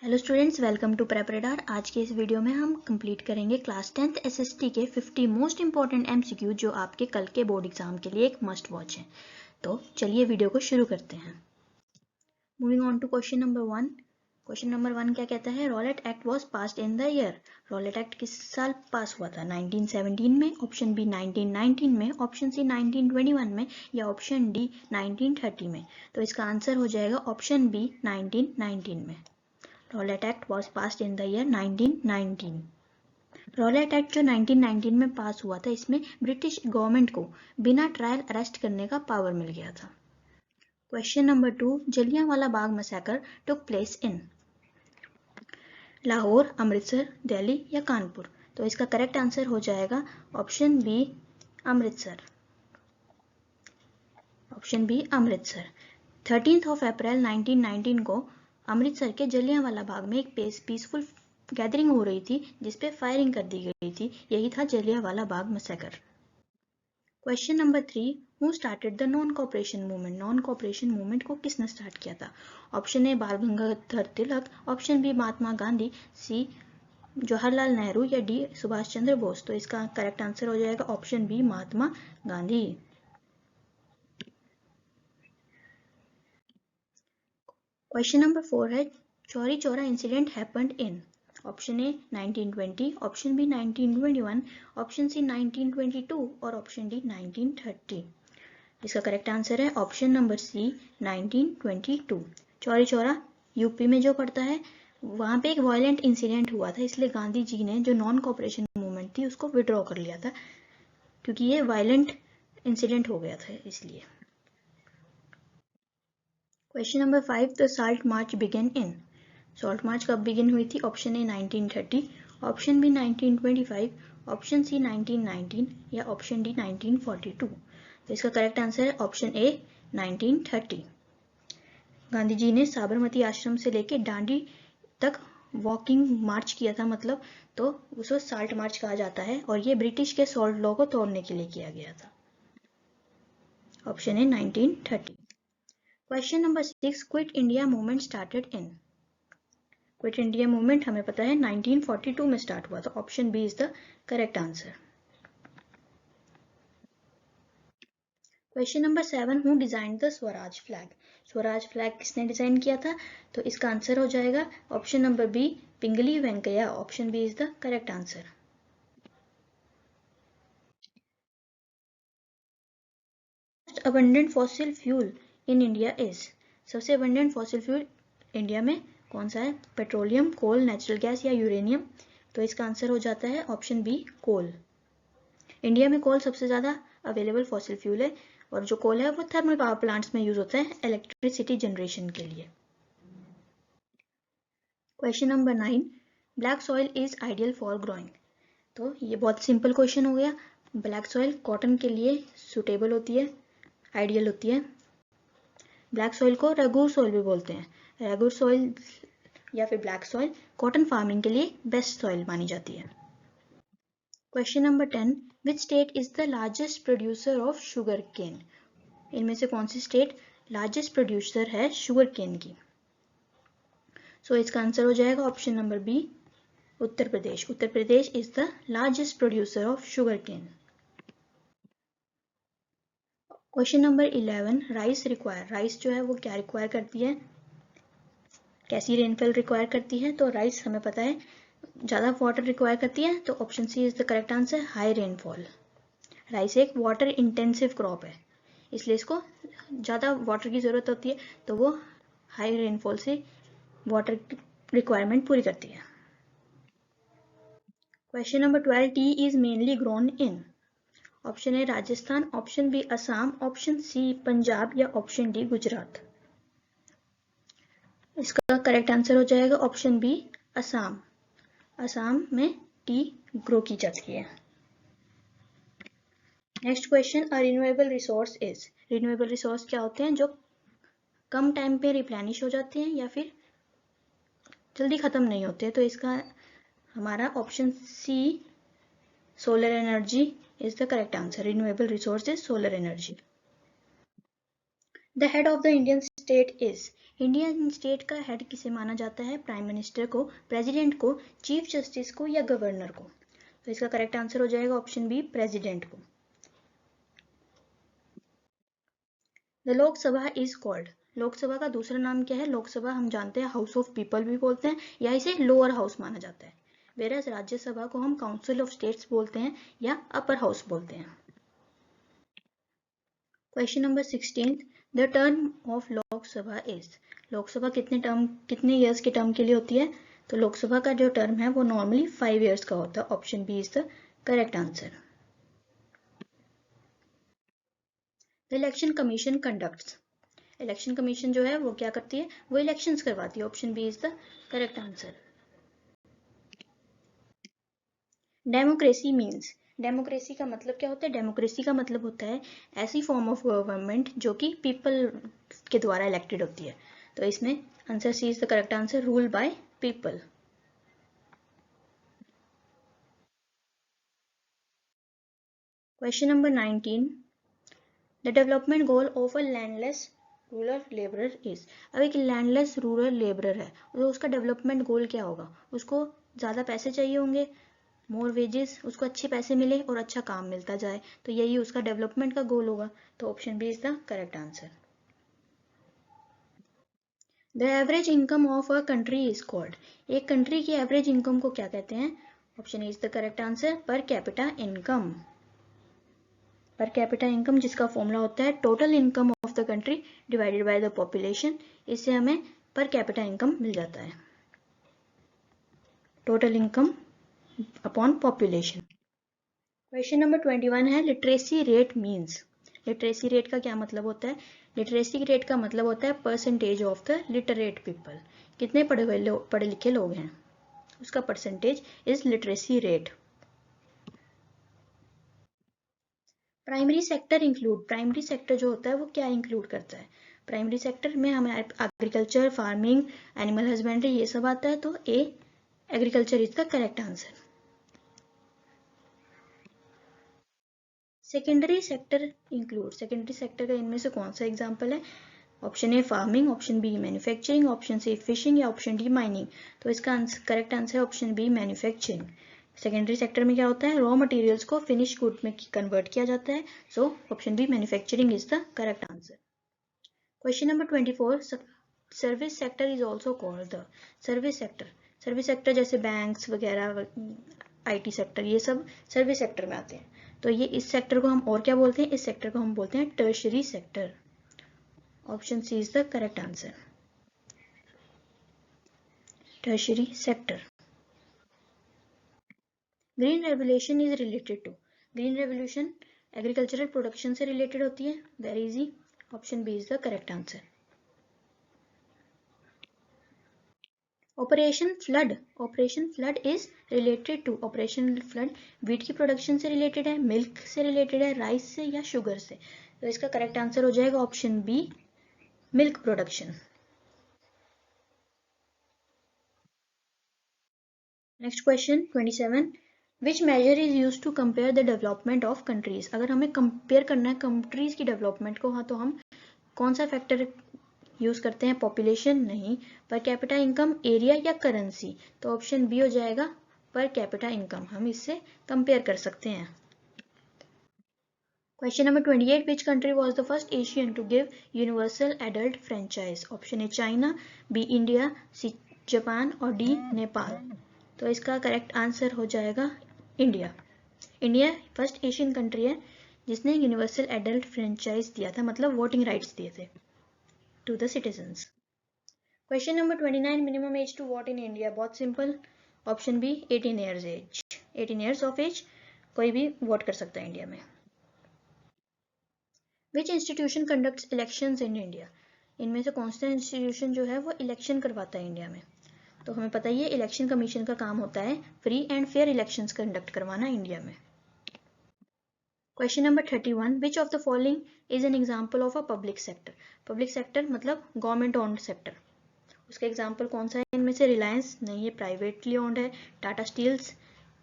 Hello students, welcome to Prep Radar. आज के इस वीडियो में हम कंप्लीट करेंगे क्लास 10th एसएसटी के 50 मोस्ट इंपॉर्टेंट एमसीक्यू जो आपके कल के बोर्ड एग्जाम के लिए एक मस्ट वॉच है। तो चलिए वीडियो को शुरू करते हैं। Moving on to question number 1। Question number 1 क्या कहता है? Rowlatt Act was passed in the year. Rowlatt Act किस साल पास हुआ था? 1917 में, ऑप्शन बी 1919 में, ऑप्शन सी 1921 में या ऑप्शन डी 1930 में। तो इसका आंसर हो जाएगा ऑप्शन बी 1919 में। Rowlatt Act was passed in the year 1919। Rowlatt act जो 1919 में पास हुआ था, इसमें ब्रिटिश गवर्नमेंट को बिना ट्रायल अरेस्ट करने का पावर मिल गया था। Question number 2। Jallianwala Bagh massacre took place in Lahore, Amritsar, Delhi या कानपुर। तो इसका करेक्ट आंसर हो जाएगा option B Amritsar. Option B Amritsar. 13 April 1919 को अमृतसर के जलियांवाला बाग में एक पीसफुल गैदरिंग हो रही थी जिसपे फायरिंग कर दी गई थी। यही था Jallianwala Bagh massacre. Question number 3। Who started the non cooperation movement. Non cooperation movement को किसने स्टार्ट किया था? Option A Bal Gangadhar Tilak, option B Mahatma Gandhi, C Jawaharlal Nehru या डी सुभाष चंद्र बोस। तो इसका करेक्ट आंसर हो जाएगा option B Mahatma Gandhi. Question number 4 है Chauri Chaura incident happened in. Option A 1920, option B 1921, option C 1922 और ऑप्शन डी 1930। इसका करेक्ट आंसर है option number C 1922। Chauri Chaura UP में जो पड़ता है, वहां पे एक वायलेंट इंसिडेंट हुआ था, इसलिए गांधी जी ने जो नॉन कॉपरेशन मूवमेंट थी उसको विड्रॉ कर लिया था, क्योंकि ये वायलेंट इंसिडेंट हो गया था इसलिए। Question number 5। The salt march began in. Salt march कब बिगिन हुई थी? Option A 1930, option B 1925, option C 1919 या ऑप्शन डी 1942। तो इसका करेक्ट आंसर है ऑप्शन ए 1930। गांधी जी ने साबरमती आश्रम से लेके दांडी तक वॉकिंग मार्च किया था, मतलब तो उसको साल्ट मार्च कहा जाता है और ये ब्रिटिश के सॉल्ट लॉ को तोड़ने के लिए किया गया था। Option A 1930। Question number 6। Quit India movement started in. Quit India movement हमें पता है 1942 में स्टार्ट हुआ था। Option B is the correct answer. Question number 7। Who design the Swaraj flag. Swaraj flag किसने डिजाइन किया था? तो इसका आंसर हो जाएगा option number B Pingali Venkayya. Option B is the correct answer. Most abundant fossil fuel in India is. सबसे abundant fossil fuel India में कौन सा है? पेट्रोलियम, कोल, नेचुरल गैस या यूरेनियम। तो इसका आंसर हो जाता है ऑप्शन बी कोल। इंडिया में कोल सबसे ज्यादा अवेलेबल फॉसिल फ्यूल है और जो कोल है वो थर्मल पावर प्लांट्स में यूज होता है इलेक्ट्रिसिटी जनरेशन के लिए। Question number 9। Black soil is ideal for growing. तो ये बहुत सिंपल क्वेश्चन हो गया। ब्लैक सॉइल कॉटन के लिए सुटेबल होती है, आइडियल होती है। ब्लैक सॉइल को रेगुर सॉइल भी बोलते हैं। रेगुर सॉइल या फिर ब्लैक सॉइल कॉटन फार्मिंग के लिए बेस्ट सॉइल मानी जाती है। Question number 10। Which state is the largest producer of sugar cane. इनमें से कौन सी स्टेट लार्जेस्ट प्रोड्यूसर है शुगर केन की? सो इसका आंसर हो जाएगा option number B Uttar Pradesh. Uttar Pradesh is the largest producer of sugar cane. Question number 11। Rice require. Rice जो है वो क्या रिक्वायर करती है, कैसी रेनफॉल रिक्वायर करती है? तो राइस हमें पता है ज्यादा वाटर रिक्वायर करती है, तो option C is the correct answer, high rainfall. Rice एक वाटर इंटेंसिव क्रॉप है, इसलिए इसको ज़्यादा वाटर की ज़रूरत होती है, तो वो हाई रेनफॉल से वाटर रिक्वायरमेंट पूरी करती है। Question number 12। Tea is mainly grown in. Option A Rajasthan, option B Assam, option C Punjab या ऑप्शन डी गुजरात। इसका करेक्ट आंसर हो जाएगा ऑप्शन बी असम। असम में टी ग्रो की जाती है। Next question. A renewable resource is. Renewable resource क्या होते हैं? जो कम टाइम पे रिप्लेनिश हो जाते हैं या फिर जल्दी खत्म नहीं होते। तो इसका हमारा option C solar energy is the correct answer. Renewable resource is solar energy. The head of the Indian state is, Indian state का हेड किसे माना जाता है? प्राइम मिनिस्टर को, प्रेसिडेंट को, चीफ जस्टिस को या गवर्नर को? तो इसका करेक्ट आंसर हो जाएगा ऑप्शन बी, प्रेसिडेंट को। The Lok Sabha is called, Lok Sabha का दूसरा नाम क्या है? लोकसभा हम जानते हैं हाउस ऑफ पीपल भी बोलते हैं या इसे लोअर हाउस माना जाता है, वेरएज राज्यसभा को हम काउंसिल ऑफ स्टेट्स बोलते हैं या अपर हाउस बोलते हैं। Question number 16, the term of Lok Sabha is, Lok Sabha कितने ईयर्स के टर्म के लिए होती है? तो लोकसभा का जो टर्म है वो नॉर्मली 5 ईयर्स का होता है। Option B is the correct answer. The election commission conducts, election commission जो है वो क्या करती है? वो इलेक्शंस करवाती है। Option B is the correct answer. Democracy means, democracy का मतलब क्या होता है? डेमोक्रेसी का मतलब होता है ऐसी फॉर्म ऑफ गवर्नमेंट जो कि पीपल के द्वारा इलेक्टेड होती है। तो इसमें answer C is the correct answer, rule by people. Question number 19, the development goal of a landless rural labourer is, अब एक लैंडलेस रूरल लेबरर है तो उसका डेवलपमेंट गोल क्या होगा? उसको ज़्यादा पैसे चाहिए होंगे, मोर वेजेस, उसको अच्छे पैसे मिले और अच्छा काम मिलता जाए, तो यही उसका डेवलपमेंट का गोल होगा। तो option B is the correct answer. The average income of a country is called, एक कंट्री की एवरेज इनकम को क्या कहते हैं? Option is the correct answer, per capita income. Per capita income जिसका फॉर्मूला होता है total income of the country divided by the population, इससे हमें पर कैपिटा इनकम मिल जाता है, total income upon population. Question number 21 है, literacy rate means, literacy rate का क्या मतलब होता है? लिटरेसी रेट का मतलब होता है percentage of the literate people, कितने पढ़े लिखे लोग हैं उसका percentage is literacy rate. Primary sector include, primary sector जो होता है वो क्या इंक्लूड करता है? प्राइमरी सेक्टर में हमें एग्रीकल्चर, फार्मिंग, एनिमल हस्बेंड्री ये सब आता है, तो A agriculture is the correct answer. Secondary sector include, secondary sector का इनमें से कौन सा एग्जाम्पल है? Option A farming, option B manufacturing, option C fishing या ऑप्शन डी माइनिंग। तो इसका करेक्ट आंसर है option B manufacturing. Secondary sector में क्या होता है? रॉ मटेरियल्स को फिनिश गुड में कन्वर्ट किया जाता है, so option B manufacturing is the correct answer. Question number 24, service sector is also called the, service sector, service sector जैसे बैंक्स वगैरह, आईटी सेक्टर, ये सब सर्विस सेक्टर में आते हैं। तो ये इस सेक्टर को हम और क्या बोलते हैं? इस सेक्टर को हम बोलते हैं tertiary sector. Option C is the correct answer, tertiary sector. Green revolution is related to, green revolution agricultural production से रिलेटेड होती है, very easy, option B is the correct answer. Operation flood, operation flood is related to, operation flood wheat की production से related है, milk से related है, rice से या शुगर से? तो इसका करेक्ट आंसर हो जाएगा option B, milk production. Next question 27, which measure is use to compare the development of countries, अगर हमें कंपेयर करना है कंट्रीज की डेवलपमेंट को, हाँ तो हम कौन सा फैक्टर यूज करते हैं? पॉपुलेशन नहीं, पर कैपिटा इनकम, एरिया या करेंसी? तो ऑप्शन बी हो जाएगा पर कैपिटा इनकम, हम इससे कंपेयर कर सकते हैं। Question number 28, which country was the first Asian to give universal adult franchise? Option A China, B India, C Japan और डी नेपाल। तो इसका करेक्ट आंसर हो जाएगा India. India first Asian country है जिसने यूनिवर्सल एडल्ट फ्रेंचाइज दिया था, मतलब वोटिंग राइट्स दिए थे to the citizens. Question number 29, minimum age to vote in India, बहुत simple, option B 18 years age, 18 years of age कोई भी वोट कर सकता है इंडिया में। Which institution conducts elections in India, इनमें से कौन सा इंस्टीट्यूशन जो है वो इलेक्शन करवाता है इंडिया में? तो हमें पता ही है इलेक्शन कमीशन का काम होता है free and fair elections conduct करवाना इंडिया में। Question number 31, which of the following is an example of a public sector, public sector मतलब गवर्नमेंट ओन्ड सेक्टर, उसका एग्जाम्पल कौन सा है? इनमें से रिलायंस नहीं, ये प्राइवेटली ओन्ड है, टाटा स्टील्स,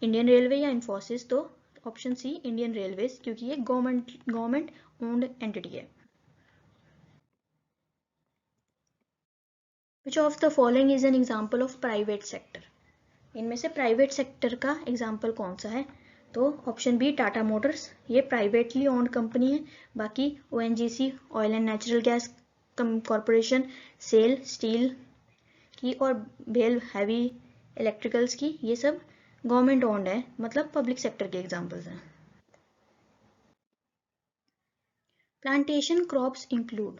इंडियन रेलवे या इन्फोसिस? तो ऑप्शन सी इंडियन रेलवेज, क्योंकि ये गवर्नमेंट ओन्ड एंटिटी है। विच of the following is an example of private sector, इनमें से प्राइवेट सेक्टर का एग्जाम्पल कौन सा है? तो ऑप्शन बी टाटा मोटर्स, ये प्राइवेटली ओन्ड कंपनी है। बाकी ONGC oil and natural gas corporation, SAIL steel की और बेल हैवी इलेक्ट्रिकल्स की, ये सब गवर्नमेंट ओन्ड है, मतलब पब्लिक सेक्टर के एग्जाम्पल्स हैं। Plantation crops include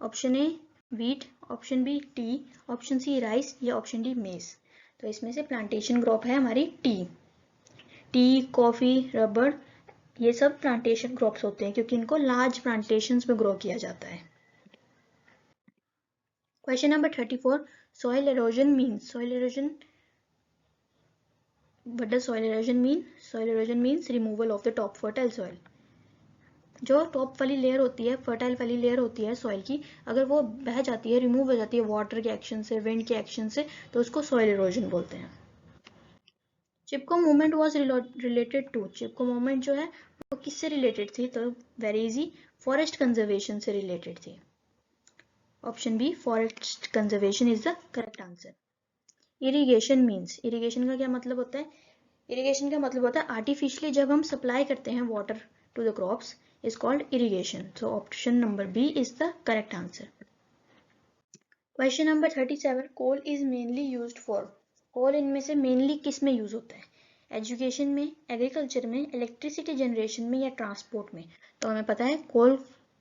option A wheat, option B tea, option C rice या ऑप्शन डी मेज। तो इसमें से प्लांटेशन क्रॉप है हमारी टी, कॉफी, रबर, ये सब प्लांटेशन क्रॉप्स होते हैं क्योंकि इनको लार्ज प्लांटेशंस में ग्रो किया जाता है। Question number 34, soil halogen means, soil halogen, what does soil halogen mean? Soil halogen means removal of the top fertile soil. जो टॉप वाली लेयर होती है, फर्टाइल वाली लेयर होती है सॉइल की, अगर वो बह जाती है, रिमूव हो जाती है वाटर के एक्शन से, विंड के एक्शन से, तो उसको सॉइल एरोजन बोलते हैं। Chipko movement was related to, Chipko movement जो है वो किससे रिलेटेड थी? तो वेरी इजी, फॉरेस्ट कंजर्वेशन से रिलेटेड थी। Option B forest conservation is the correct answer. Irrigation means, irrigation का क्या मतलब होता है? इरिगेशन का मतलब होता है आर्टिफिशियली जब हम सप्लाई करते हैं water to the crops is called irrigation. So option number B is the correct answer. Question number 37, coal is mainly used for, coal इनमें से मेनली किस में यूज होता है? एजुकेशन में, एग्रीकल्चर में, इलेक्ट्रिसिटी जनरेशन में या ट्रांसपोर्ट में? तो हमें पता है कोल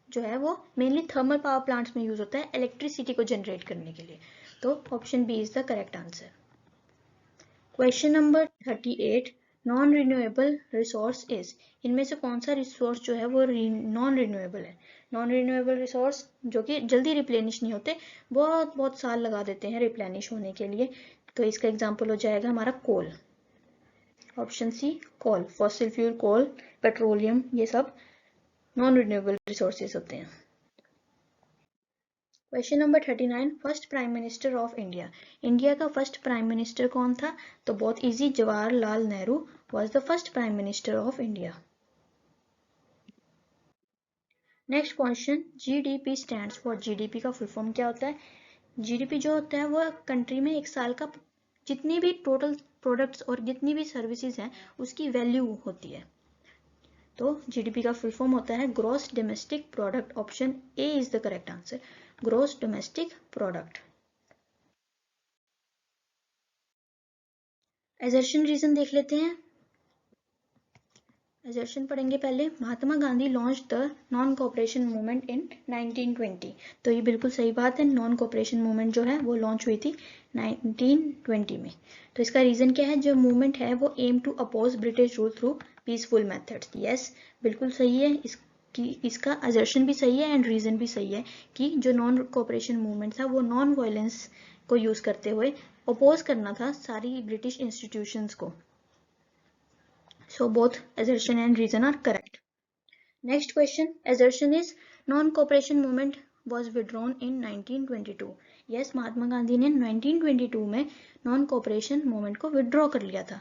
जो है वो मेनली थर्मल पावर प्लांट्स में यूज होता है इलेक्ट्रिसिटी को जनरेट करने के लिए। तो option B is the correct answer. Question number 38, non renewable resource is, इनमें से कौन सा रिसोर्स जो है वो नॉन रिन्यूएबल है? नॉन रिन्यूएबल रिसोर्स जो कि जल्दी रिप्लेनिश नहीं होते, बहुत बहुत साल लगा देते हैं रिप्लेनिश होने के लिए, तो इसका एग्जांपल हो जाएगा हमारा कोल। ऑप्शन सी कोल, फॉसिल फ्यूल, कोल, पेट्रोलियम, ये सब नॉन रिन्यूएबल रिसोर्सेज होते हैं। Question number 39, first prime minister of India, India का फर्स्ट प्राइम मिनिस्टर कौन था? तो बहुत easy, Jawaharlal Nehru was the first prime minister of India. Next question, GDP stands for, GDP का फुल फॉर्म क्या होता है? जीडीपी जो होता है वो कंट्री में एक साल का जितनी भी टोटल प्रोडक्ट्स और जितनी भी सर्विसेज हैं उसकी वैल्यू होती है। तो जीडीपी का फुल फॉर्म होता है gross domestic product. Option A is the correct answer, gross domestic product. Assertion reason देख लेते हैं। एजर्शन पढ़ेंगे पहले, Mahatma Gandhi launch the non cooperation movement in 1920। तो ये बिल्कुल सही बात है, नॉन कोऑपरेशन मूवमेंट जो है वो लॉन्च हुई थी 1920 में। तो इसका रीजन क्या है? जो मूवमेंट है वो aim to oppose British rule through peaceful methods. Yes, बिल्कुल सही है, इसका एजर्शन भी सही है एंड रीजन भी सही है कि जो नॉन कोऑपरेशन मूवमेंट था वो नॉन वायलेंस को यूज करते हुए अपोज करना था सारी ब्रिटिश इंस्टीट्यूशंस को। So both assertion and reason are correct. Next question, assertion is non-cooperation movement was withdrawn in 1922. Yes, Mahatma Gandhi ने 1922 में नॉन कोऑपरेशन मूवमेंट को विड्रॉ कर लिया था।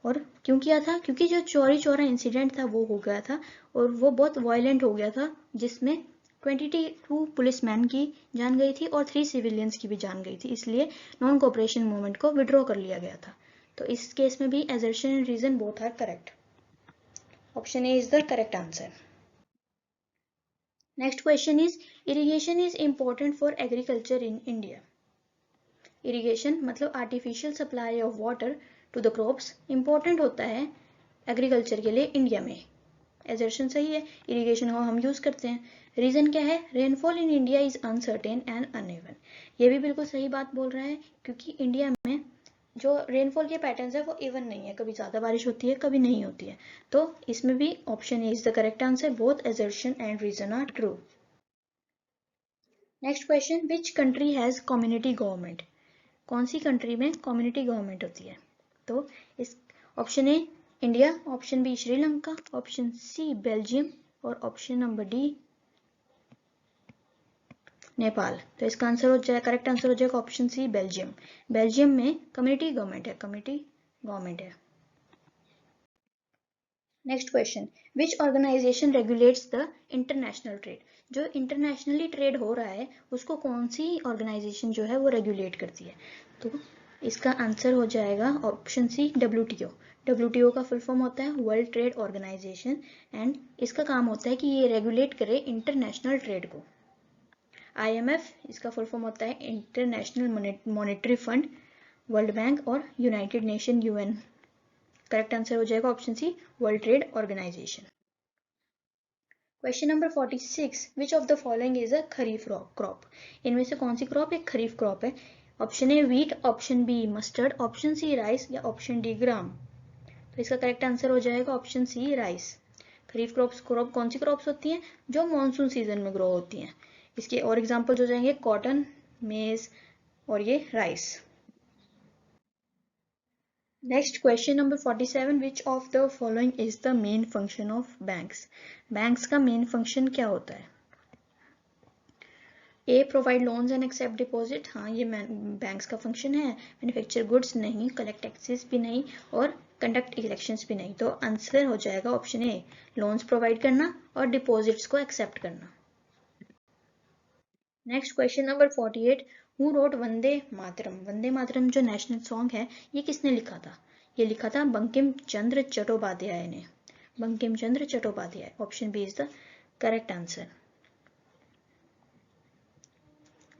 और क्यों किया था? क्योंकि जो चौरी चौरा इंसिडेंट था वो हो गया था और वो बहुत वायलेंट हो गया था, जिसमें 22 पुलिसमैन की जान गई थी और 3 सिविलियंस की भी जान गई थी, इसलिए नॉन कोऑपरेशन मूवमेंट को विड्रॉ कर लिया गया था। तो इस केस में भी assertion and reason both are correct. Option A is the correct answer. Next question is, irrigation is important for agriculture in India. Irrigation मतलब artificial supply of water to the crops important होता है agriculture के लिए India में। Assertion सही है, irrigation को हम यूज करते हैं। रीजन क्या है? Rainfall in India is uncertain and uneven. ये भी बिल्कुल सही बात बोल रहा है क्योंकि इंडिया में जो रेनफॉल के पैटर्न्स है वो इवन नहीं है, कभी ज्यादा बारिश होती है कभी नहीं होती है। तो इसमें भी option A is the correct answer, both assertion and reason are true. Next question, which country has community government, कौन सी कंट्री में कम्युनिटी गवर्नमेंट होती है? तो इस option A India, option B Sri Lanka, option C Belgium और ऑप्शन नंबर डी नेपाल। तो इसका आंसर हो जाए, करेक्ट आंसर हो जाएगा ऑप्शन सी बेल्जियम। बेल्जियम में कम्युनिटी गवर्नमेंट है, कम्युनिटी गवर्नमेंट है। Next question, which organisation regulates the international trade, जो इंटरनेशनली ट्रेड हो रहा है उसको कौन सी ऑर्गेनाइजेशन जो है वो रेगुलेट करती है? तो इसका आंसर हो जाएगा ऑप्शन सी, WTO। WTO का फुल फॉर्म होता है वर्ल्ड ट्रेड ऑर्गेनाइजेशन एंड इसका काम होता है कि ये रेगुलेट करे इंटरनेशनल ट्रेड को। IMF इसका फुल फॉर्म होता है international monetary fund, world bank और United nation UN। Correct answer हो जाएगा option C, world trade organisation. Question number 46, which of the following is a kharif crop? इनमें से कौन सी क्रॉप एक खरीफ क्रॉप है? Option A wheat, option B mustard, option C rice या ऑप्शन डी ग्राम। तो इसका करेक्ट आंसर हो जाएगा option C, rice. Kharif crop कौन सी क्रॉप्स होती हैं? जो मानसून सीजन में ग्रो होती हैं। इसके और एग्जांपल्स हो जाएंगे कॉटन, मेज और ये rice. Next question number 47, which of the following is the main function of banks? Banks का मेन फंक्शन क्या होता है? A provide loans and accept deposit, हाँ ये बैंक्स का फंक्शन है। मैन्युफैक्चर गुड्स नहीं, कलेक्ट टैक्सेस भी नहीं और कंडक्ट इलेक्शंस भी नहीं। तो आंसर हो जाएगा ऑप्शन ए, लोन्स प्रोवाइड करना और डिपॉजिट्स को एक्सेप्ट करना। Next question number 48, who wrote Vande Mataram? Vande Mataram जो नेशनल सॉन्ग है ये किसने लिखा था? ये लिखा था बंकिम चंद्र चट्टोपाध्याय ने। Bankim Chandra Chattopadhyay, option B is the correct answer.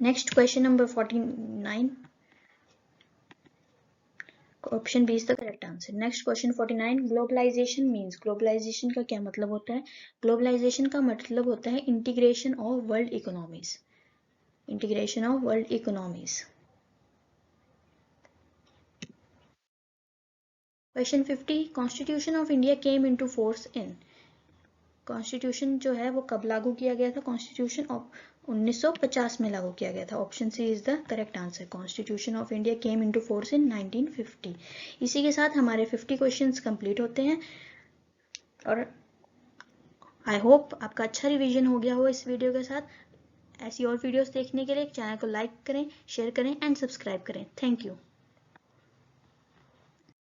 Next question number 49, option B is the correct answer. Next question 49, globalisation means? Globalisation का क्या मतलब होता है? ग्लोबलाइजेशन का मतलब होता है integration of world economies. Integration of world economies. Question 50, constitution of India came into force in? Constitution जो है वो कब लागू किया गया था? कॉन्स्टिट्यूशन ऑफ 1950 में लागू किया गया था। Option C is the correct answer. Constitution of India came into force in 1950। इसी के साथ हमारे 50 क्वेश्चंस कंप्लीट होते हैं और आई होप आपका अच्छा रिवीजन हो गया हो इस वीडियो के साथ। ऐसी और वीडियोस देखने के लिए चैनल को लाइक करें, शेयर करें एंड सब्सक्राइब करें। Thank you.